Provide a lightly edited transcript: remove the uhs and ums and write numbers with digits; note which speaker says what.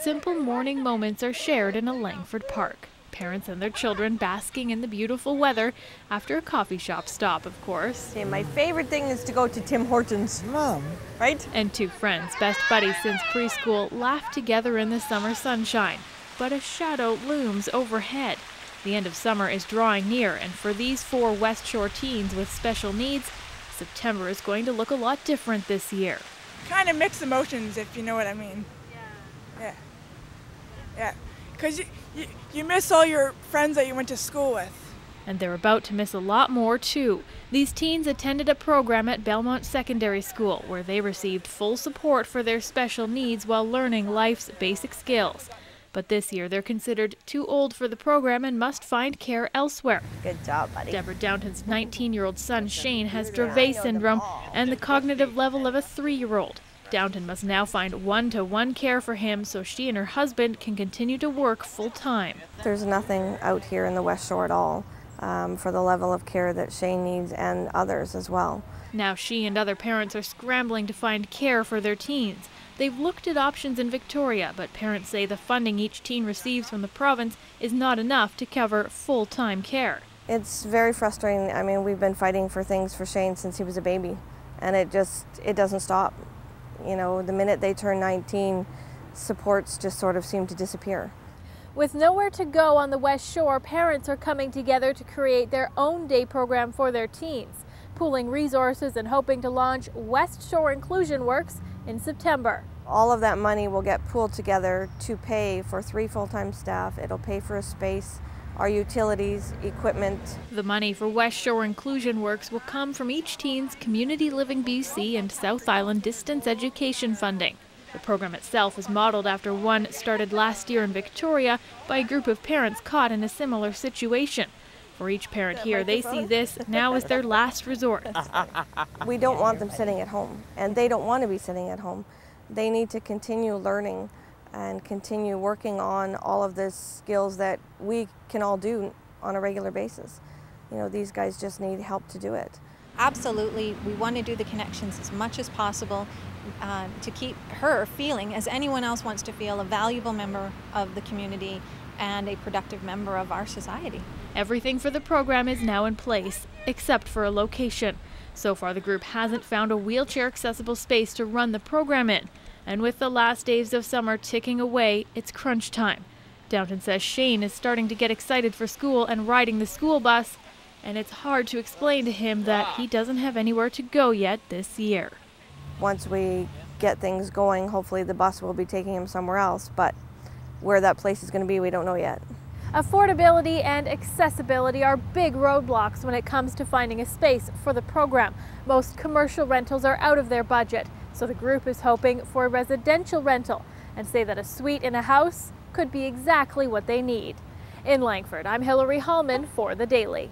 Speaker 1: simple morning moments are shared in a Langford park. Parents and their children basking in the beautiful weather after a coffee shop stop, of course.
Speaker 2: Okay, my favorite thing is to go to Tim Hortons. Mom. Right?
Speaker 1: And two friends, best buddies since preschool, laugh together in the summer sunshine. But a shadow looms overhead. The end of summer is drawing near, and for these 4 West Shore teens with special needs, September is going to look a lot different this year.
Speaker 3: Kind of mixed emotions, if you know what I mean. Yeah. Because you miss all your friends that you went to school with.
Speaker 1: And they're about to miss a lot more, too. These teens attended a program at Belmont Secondary School where they received full support for their special needs while learning life's basic skills. But this year, they're considered too old for the program and must find care elsewhere.
Speaker 2: Good job, buddy.
Speaker 1: Deborah Downton's 19-year-old son, Shane, has Dravet syndrome and the cognitive level of a 3-year-old. Downton must now find one-to-one care for him so she and her husband can continue to work full-time.
Speaker 2: There's nothing out here in the West Shore at all for the level of care that Shane needs and others as well.
Speaker 1: Now she and other parents are scrambling to find care for their teens. They've looked at options in Victoria, but parents say the funding each teen receives from the province is not enough to cover full-time care.
Speaker 2: It's very frustrating. I mean, we've been fighting for things for Shane since he was a baby, and it doesn't stop. You know, the minute they turn 19, supports just sort of seem to disappear.
Speaker 1: With nowhere to go on the West Shore, parents are coming together to create their own day program for their teens, pooling resources and hoping to launch West Shore Inclusion Works in September.
Speaker 2: All of that money will get pooled together to pay for 3 full-time staff. It'll pay for a space, our utilities, equipment.
Speaker 1: The money for West Shore Inclusion Works will come from each teen's Community Living BC and South Island distance education funding. The program itself is modeled after one started last year in Victoria by a group of parents caught in a similar situation. For each parent here, they see this now as their last resort.
Speaker 2: We don't want them sitting at home, and they don't want to be sitting at home. They need to continue learning and continue working on all of the skills that we can all do on a regular basis. You know, these guys just need help to do it.
Speaker 4: Absolutely, we want to do the connections as much as possible to keep her feeling, as anyone else wants to feel, a valuable member of the community and a productive member of our society.
Speaker 1: Everything for the program is now in place, except for a location. So far, the group hasn't found a wheelchair-accessible space to run the program in. And with the last days of summer ticking away, it's crunch time. Downton says Shane is starting to get excited for school and riding the school bus, and it's hard to explain to him that he doesn't have anywhere to go yet this year.
Speaker 2: Once we get things going, hopefully the bus will be taking him somewhere else, but where that place is going to be, we don't know yet.
Speaker 1: Affordability and accessibility are big roadblocks when it comes to finding a space for the program. Most commercial rentals are out of their budget, so the group is hoping for a residential rental and say that a suite in a house could be exactly what they need. In Langford, I'm Hilary Hallman for The Daily.